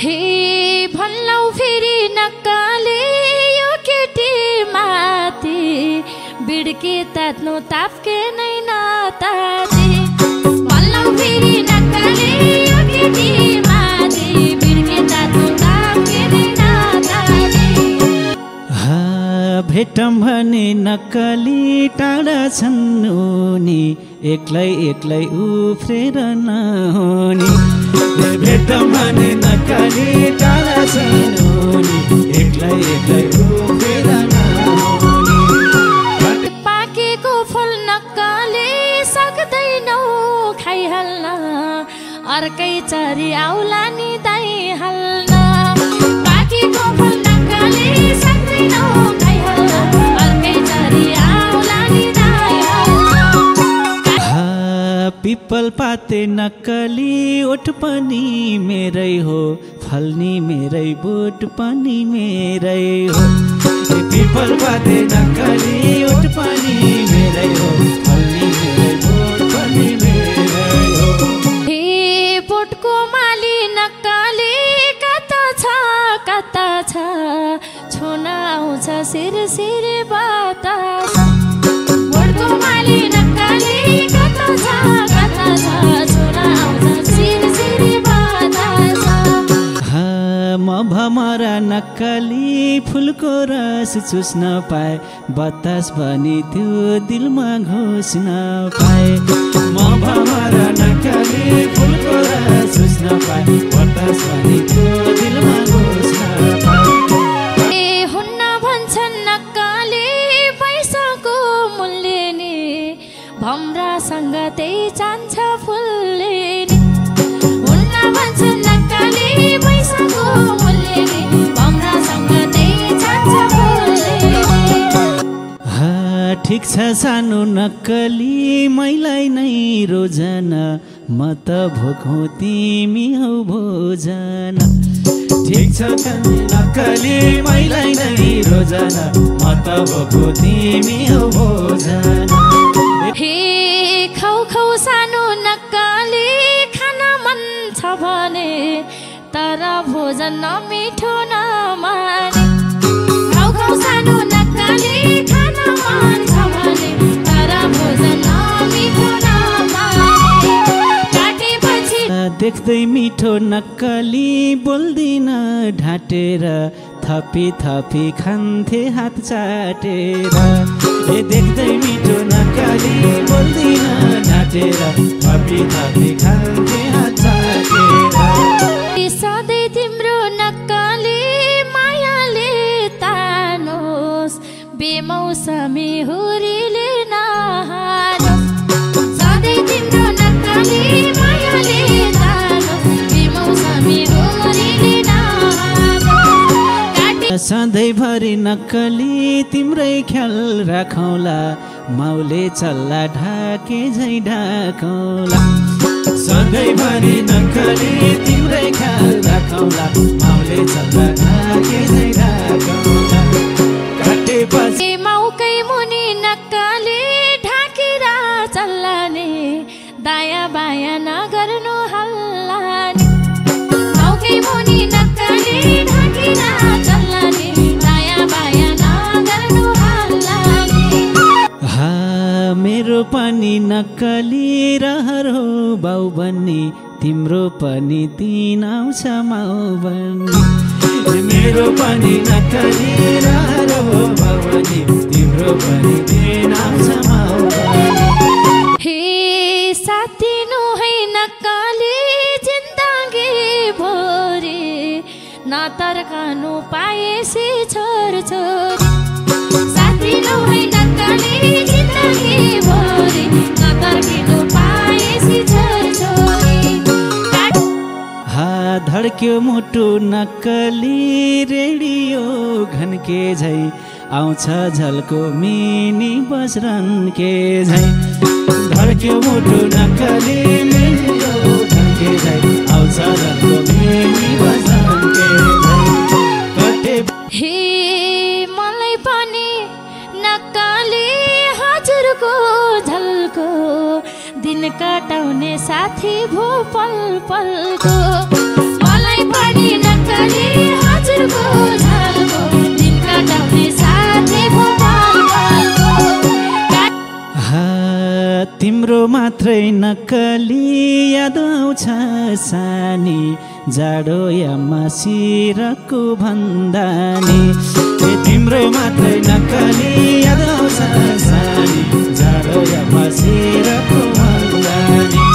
हे भन्नौ फेरि नक्काले यो केटी माथि बिड्के तात्नु ताप्के नै नताते भन्नौ फेरि नक्काले यो केटी माथि बिड्के तात्नु ताप्के नै नताते भेटौँ भने नक्कली टाढा छन् उनी एक्लै एक्लै उफ्रेर नहुने भेटौँ भने नक्कली टाढा छन् उनी एक्लै एक्लै उफ्रेर नहुने पाकेको फल नक्कले सक्दैनौ खाइहाल्न अर्कै चरी आउला नि दाइहाल्न पाकेको फल नक्कले सक्दैनौ खाइहाल्न अर्कै चरी आउला नि पिपल पाते नक्कली ओठ पनि मेरै हो फल्नी मेरै बोट पनि मेरै हो पिपल पाते नक्कली ओठ पनि मेरै हो फल्नी मेरै बोट पनि मेरै हो हे बोटको माली नक्कली कता छ छुन आउँछ सिर सिर बतास बोटको माली नक्कली कता छ छुन आउँछ सिर सिर बतास म भमरा नक्कली फुलको रस चुस्न पाए बतास भने त्यो दिलमा घुस्न पाए म भमरा नक्कली फुलको रस चुस्न पाए बतास भने त्यो दिलमा घुस्न पाए हुन्न भन्छन् नक्कली पैसाको मूल्य नि भमरासँग त्यही चाहन्छ फुल्ले नि हुन्न भन्छन् नक्कली पैसाको मूल्य नि भमरासँग त्यही चाहन्छ फुल्ले ठिक छ सानो नक्कली मैलाई नै रोजन म त भोकौ तिमी हौ भोजन ठिक छ नक्कली मैलाई नै रोजन म त भोकौ तिमी हौ भोजन हे खाउ खाउ सानो नक्कली खान मन छ भने तर भोजन नमिठो नमाने खाउ खाउ सानो नक्कली खान मन छ भने तर भोजन नमिठो नमाने काटेपछि देख्दै मिठो नक्कली बोल्दिन ढाँटेर थपी थपी खान्थे हात चाटेर देख्दै मिठो नक्कली बोल्दिन ढाँटेर थपी थपी खान्थे हात चाटेर सधैँ तिम्रो नक्कली मायाले तानोस् बेमौसमी हुरीले नहानोस् सधैँ तिम्रो नक्कली मायाले तानोस् बेमौसमी हुरीले नहानोस् सधैँभरि नक्कली तिम्रै ख्याल राखौँला माउले चल्ला ढाके झै ढाकौँला सधैँभरि नक्कली तिम्रै ख्याल राखौँला माउले चल्ला ढाके झै ढाकौँला काटेपछि माउकै मुनि नक्कली ढाकेर चल्ला नि दायाँ बायाँ नगर्नु हल्ला नि माउकै मुनि नक्कली ढाकेर चल्ला नि दायाँ बायाँ नगर्नु हल्ला नि मेरो पनि नक्कली रहर हो बाउ बन्नी तिम्रो पनि दिन आउँछ माउ बन्नी मेरो पनि नक्कली रहर हो बाउ बन्नी तिम्रो पनि दिन आउँछ माउ बन्नी हे साथी नु है नक्कली जिन्दगी भोरी नतर्कनु पाएसी छोर छोरी साथी नु है नक्कली जिन्दगी भोरी नतर्कनु पाएसी छोर छोरी धड्क्यो मुटु नक्कली रेडियो घन्के झै आउँछ झल्को मिनी बजरन के झै धड्क्यो मुटु नक्कली रेडियो घन्के झै आउँछ झल्को मिनी बजरन के झै हे मलाई पनि नक्कली हजुरको झल्को दिन कटाउने साथी भो पल पलको मलाई पनि मात्रै नक्कली याद आउँछ सानी जाडो याममा सिरको भन्दा नि तिम्रो मात्रै नक्कली याद आउँछ सानी जाडो याममा सिरको भन्दा नि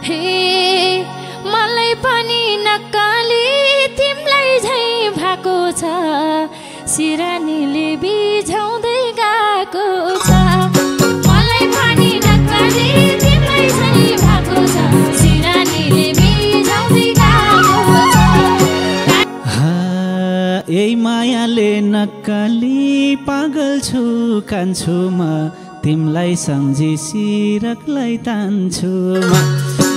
हे मलाई पनि नक्कली तिमीलाई झै भएको छ सिरानीले बिझाउँदै गएको छ मलाई पनि नक्कली तिमीलाई झै भएको छ सिरानीले बिझाउँदै गएको छ यही मायाले नक्कली पागल छु कान्छु म तिमलाई सम्झी सिरकलाई तान्छु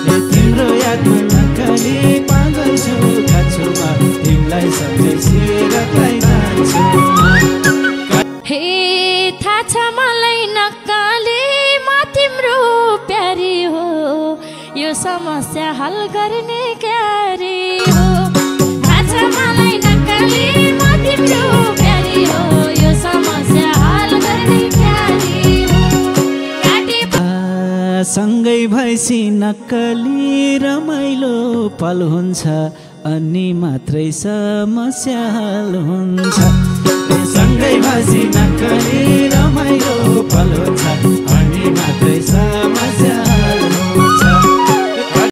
म तिम्रो यादमा नक्कली पागल छु कान्छु म तिमलाई सम्झी सिरकलाई तान्छु हे थाहा छ मलाई नक्कली म तिम्रो प्यारी हो यो समस्या हल गर्ने क्यारी हो थाहा छ मलाई नक्कली म तिम्रो प्यारी हो यो समस्या हल गर्ने क्यारी हो सँगै भैसी नक्कली रमाइलो पल हुन्छ अनि मात्रै समस्या हल हुन्छ सँगै भैसी नक्कली रमाइलो पल हुन्छ अनि मात्रै